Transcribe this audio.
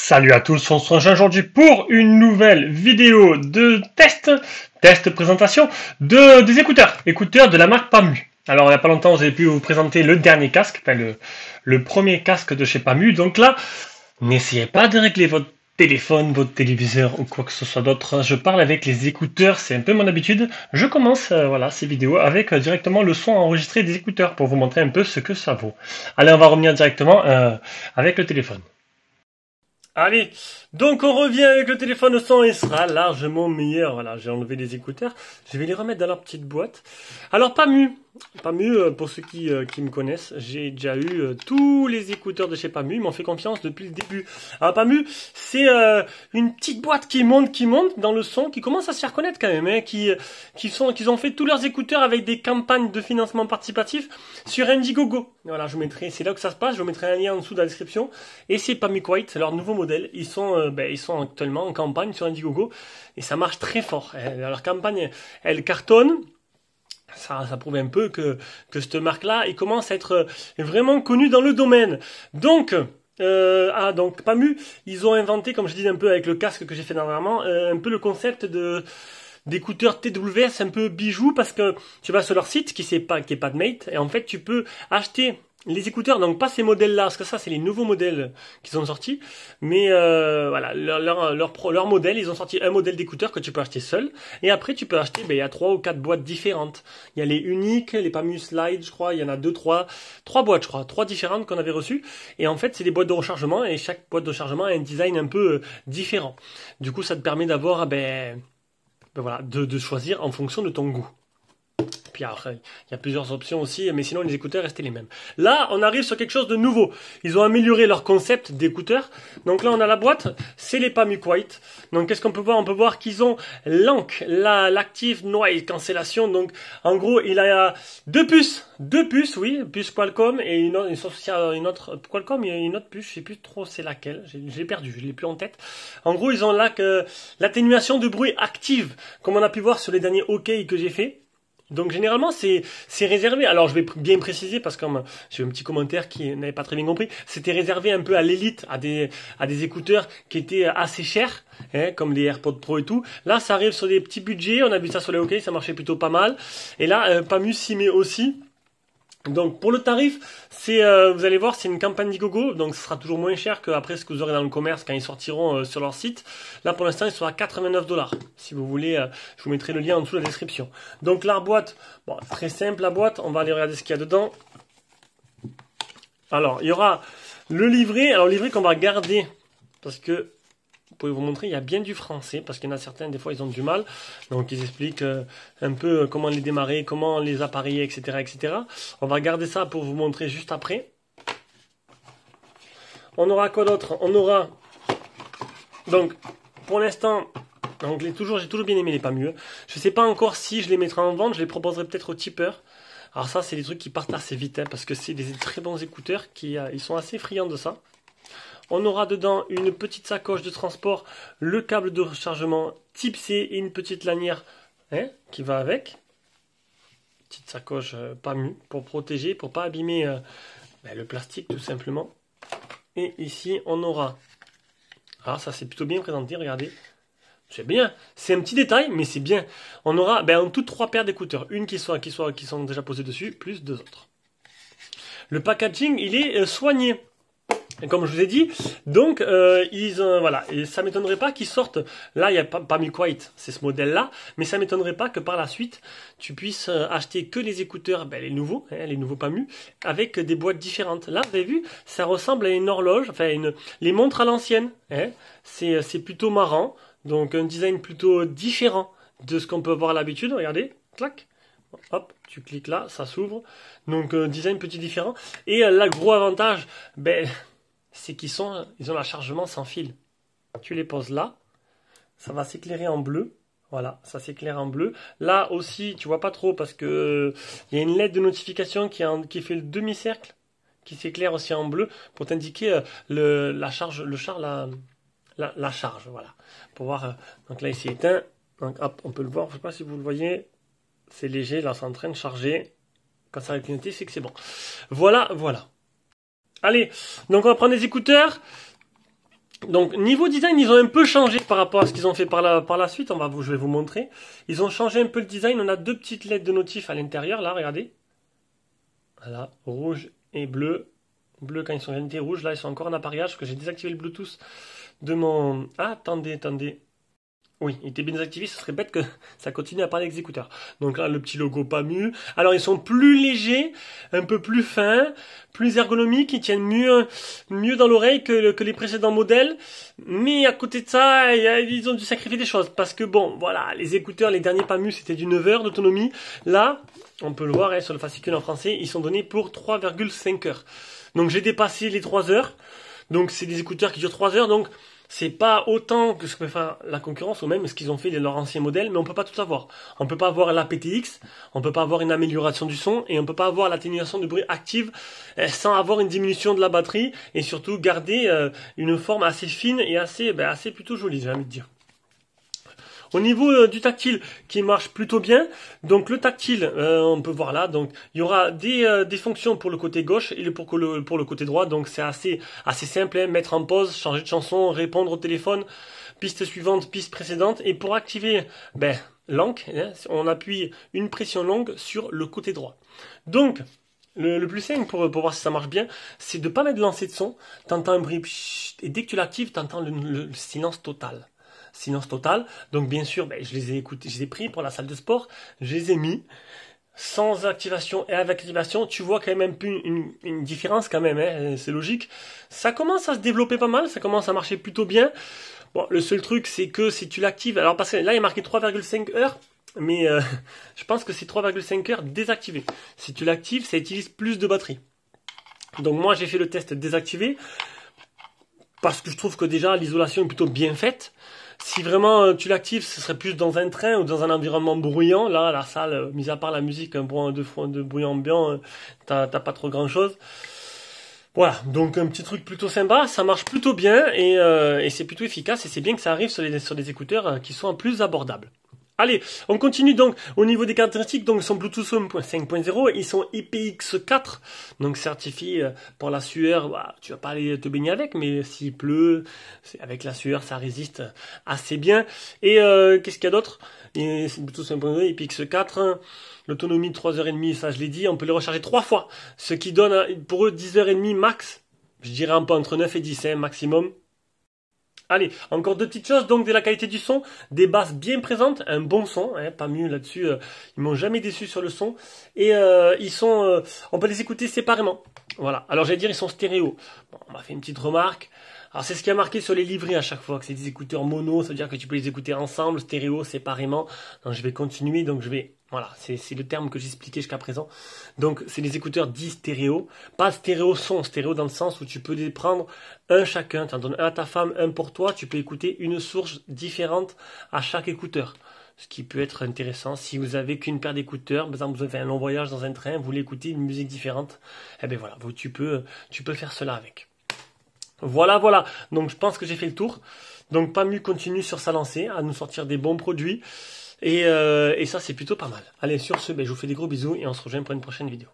Salut à tous, on se rejoint aujourd'hui pour une nouvelle vidéo de test présentation des écouteurs de la marque Pamu. Alors il n'y a pas longtemps, vous avez pu vous présenter le dernier casque, enfin le premier casque de chez Pamu. Donc là, n'essayez pas de régler votre téléphone, votre téléviseur ou quoi que ce soit d'autre. Je parle avec les écouteurs, c'est un peu mon habitude. Je commence ces vidéos avec directement le son enregistré des écouteurs pour vous montrer un peu ce que ça vaut. Allez, on va revenir directement avec le téléphone. Allez, donc on revient avec le téléphone, le son il sera largement meilleur. Voilà, j'ai enlevé les écouteurs, je vais les remettre dans leur petite boîte. Alors Pamu, pour ceux qui me connaissent, j'ai déjà eu tous les écouteurs de chez Pamu, ils m'ont fait confiance depuis le début. Alors Pamu, c'est une petite boîte qui monte dans le son, qui commence à se faire connaître quand même, hein, qu'ils ont fait tous leurs écouteurs avec des campagnes de financement participatif sur Indiegogo. Voilà, c'est là que ça se passe, je vous mettrai un lien en dessous dans la description. Et c'est Pamu Quiet, c'est leur nouveau modèle. Ils sont actuellement en campagne sur Indiegogo et ça marche très fort. Leur campagne, elle cartonne. Ça prouve un peu que cette marque-là, il commence à être vraiment connu dans le domaine. Donc Pamu, ils ont inventé, comme je disais un peu avec le casque que j'ai fait dernièrement, un peu le concept d'écouteurs TWS un peu bijou, parce que tu vas sur leur site qui est PadMate et en fait tu peux acheter les écouteurs, donc pas ces modèles-là, parce que ça c'est les nouveaux modèles qu'ils ont sortis, mais voilà, leur modèle, ils ont sorti un modèle d'écouteurs que tu peux acheter seul, et après tu peux acheter, il y a 3 ou 4 boîtes différentes. Il y a les uniques, les Pamu Slide, je crois, il y en a 3 boîtes, je crois, 3 différentes qu'on avait reçues, et en fait c'est des boîtes de rechargement, et chaque boîte de rechargement a un design un peu différent. Du coup ça te permet d'avoir, voilà, de choisir en fonction de ton goût. Puis après, il y a plusieurs options aussi, mais sinon les écouteurs restaient les mêmes. Là, on arrive sur quelque chose de nouveau. Ils ont amélioré leur concept d'écouteurs. Donc là, on a la boîte, c'est les Pamu Quiet. Donc qu'est-ce qu'on peut voir? On peut voir qu'ils ont l'ANC, l'Active Noise Cancellation. Donc en gros, il a deux puces, oui, puce Qualcomm et une autre Qualcomm, il y a une autre puce, je sais plus trop c'est laquelle, j'ai perdu, je l'ai plus en tête. En gros, ils ont là que l'atténuation de bruit active, comme on a pu voir sur les derniers OK que j'ai fait. Donc généralement c'est réservé, alors je vais bien préciser parce que j'ai eu un petit commentaire qui n'avait pas très bien compris, c'était réservé un peu à l'élite, à des écouteurs qui étaient assez chers, hein, comme les AirPods Pro et tout. Là ça arrive sur des petits budgets, on a vu ça sur les OK, ça marchait plutôt pas mal. Et là Pamu s'y met aussi. Donc pour le tarif, vous allez voir, c'est une campagne Indiegogo, donc ce sera toujours moins cher qu'après ce que vous aurez dans le commerce quand ils sortiront sur leur site. Là pour l'instant ils sont à 89$. Si vous voulez, je vous mettrai le lien en dessous de la description. Donc la boîte, bon, très simple la boîte, on va aller regarder ce qu'il y a dedans. Alors il y aura le livret, alors le livret qu'on va garder, parce que je pouvez vous montrer, il y a bien du français, parce qu'il y en a certains, des fois, ils ont du mal. Donc, ils expliquent un peu comment les démarrer, comment les appareiller, etc., etc. On va garder ça pour vous montrer juste après. On aura quoi d'autre? On aura, donc, pour l'instant, donc j'ai toujours bien aimé les Pamu. Je ne sais pas encore si je les mettrai en vente, je les proposerai peut-être aux tipeurs. Alors ça, c'est des trucs qui partent assez vite, hein, parce que c'est des très bons écouteurs, ils sont assez friands de ça. On aura dedans une petite sacoche de transport, le câble de rechargement type C et une petite lanière qui va avec. Petite sacoche Pamu pour protéger, pour pas abîmer le plastique tout simplement. Et ici on aura, ça c'est plutôt bien présenté, regardez. C'est bien, c'est un petit détail mais c'est bien. On aura en tout 3 paires d'écouteurs, une qui sont déjà posées dessus, plus 2 autres. Le packaging il est soigné. Comme je vous ai dit, donc voilà, et ça m'étonnerait pas qu'ils sortent. Là, il n'y a pas Pamu Quiet, c'est ce modèle-là, mais ça m'étonnerait pas que par la suite, tu puisses acheter que les écouteurs, les nouveaux Pamu, avec des boîtes différentes. Là, vous avez vu, ça ressemble à une horloge, enfin les montres à l'ancienne. C'est plutôt marrant, donc un design plutôt différent de ce qu'on peut voir à l'habitude. Regardez, clac. Hop, tu cliques là, ça s'ouvre. Donc design petit différent. Et là, gros avantage, c'est qu'ils ont un chargement sans fil. Tu les poses là, ça va s'éclairer en bleu. Voilà, ça s'éclaire en bleu. Là aussi, tu vois pas trop parce que il y a une LED de notification qui fait le demi-cercle. qui s'éclaire aussi en bleu pour t'indiquer la charge, la charge, voilà. Pour voir, donc là ici éteint, donc hop, on peut le voir, je sais pas si vous le voyez, c'est léger, là c'est en train de charger. Quand ça va clignoter, c'est que c'est bon. Voilà, voilà. Allez, donc on va prendre les écouteurs. Donc niveau design, ils ont un peu changé par rapport à ce qu'ils ont fait par la suite. Je vais vous montrer. Ils ont changé un peu le design. On a deux petites LED de notif à l'intérieur, là, regardez. Voilà, rouge et bleu. Bleu quand ils sont unités, rouge. Là, ils sont encore en appareillage parce que j'ai désactivé le Bluetooth de mon... Ah, attendez. Oui, il était bien désactivé, ce serait bête que ça continue à parler avec les écouteurs. Donc là, le petit logo PAMU. Alors, ils sont plus légers, un peu plus fins, plus ergonomiques, ils tiennent mieux dans l'oreille que les précédents modèles. Mais à côté de ça, ils ont dû sacrifier des choses. Parce que bon, voilà, les écouteurs, les derniers PAMU, c'était du 9 heures d'autonomie. Là, on peut le voir sur le fascicule en français, ils sont donnés pour 3,5 heures. Donc, j'ai dépassé les 3 heures. Donc, c'est des écouteurs qui durent 3 heures. Donc, c'est pas autant que ce que peut faire la concurrence ou même ce qu'ils ont fait de leur ancien modèle, mais on peut pas tout avoir. On peut pas avoir l'APTX, on peut pas avoir une amélioration du son et on peut pas avoir l'atténuation du bruit active sans avoir une diminution de la batterie et surtout garder une forme assez fine et assez plutôt jolie, j'ai envie de dire. Au niveau du tactile qui marche plutôt bien, donc le tactile, on peut voir là, donc il y aura des fonctions pour le côté gauche et pour le côté droit, donc c'est assez simple, hein, mettre en pause, changer de chanson, répondre au téléphone, piste suivante, piste précédente, et pour activer l'encre, hein, on appuie une pression longue sur le côté droit. Donc le plus simple pour voir si ça marche bien, c'est de pas mettre de lancer de son, t'entends un bruit, et dès que tu l'actives, t'entends le silence total. Silence total. Donc bien sûr, je les ai écoutés, je les ai pris pour la salle de sport, je les ai mis sans activation et avec activation. Tu vois quand même un peu une différence quand même, hein, c'est logique. Ça commence à se développer pas mal, ça commence à marcher plutôt bien. Bon, le seul truc c'est que si tu l'actives, alors parce que là il est marqué 3,5 heures, mais je pense que c'est 3,5 heures désactivé. Si tu l'actives, ça utilise plus de batterie. Donc moi j'ai fait le test désactivé parce que je trouve que déjà l'isolation est plutôt bien faite. Si vraiment tu l'actives, ce serait plus dans un train ou dans un environnement bruyant. Là, la salle, mis à part la musique, un bruit de bruit ambiant, t'as pas trop grand chose. Voilà, donc un petit truc plutôt sympa, ça marche plutôt bien et c'est plutôt efficace et c'est bien que ça arrive sur des écouteurs qui sont plus abordables. Allez, on continue donc au niveau des caractéristiques. Donc, ils sont Bluetooth 5.0, ils sont IPX4, donc certifiés pour la sueur. Bah, tu vas pas aller te baigner avec, mais s'il pleut, avec la sueur, ça résiste assez bien. Et qu'est-ce qu'il y a d'autre? Bluetooth 5.0, IPX4, l'autonomie de 3h30, ça je l'ai dit. On peut les recharger 3 fois, ce qui donne pour eux 10h30 max. Je dirais un peu entre 9 et 10 maximum. Allez, encore deux petites choses, donc de la qualité du son, des basses bien présentes, un bon son, hein, pas mieux là-dessus, ils m'ont jamais déçu sur le son, et on peut les écouter séparément, voilà, alors j'allais dire ils sont stéréo, bon, on m'a fait une petite remarque, alors c'est ce qui a marqué sur les livrets à chaque fois, que c'est des écouteurs mono, ça veut dire que tu peux les écouter ensemble, stéréo, séparément, donc je vais continuer, donc voilà, c'est le terme que j'expliquais jusqu'à présent. Donc, c'est les écouteurs dits stéréo. Pas stéréo son, stéréo dans le sens où tu peux les prendre un chacun. Tu en donnes un à ta femme, un pour toi. Tu peux écouter une source différente à chaque écouteur. Ce qui peut être intéressant. Si vous avez qu'une paire d'écouteurs, par exemple, vous avez fait un long voyage dans un train, vous voulez écouter une musique différente, eh bien voilà, tu peux faire cela avec. Voilà. Donc, je pense que j'ai fait le tour. Donc, PAMU continue sur sa lancée à nous sortir des bons produits. Et ça, c'est plutôt pas mal. Allez, sur ce, je vous fais des gros bisous et on se rejoint pour une prochaine vidéo.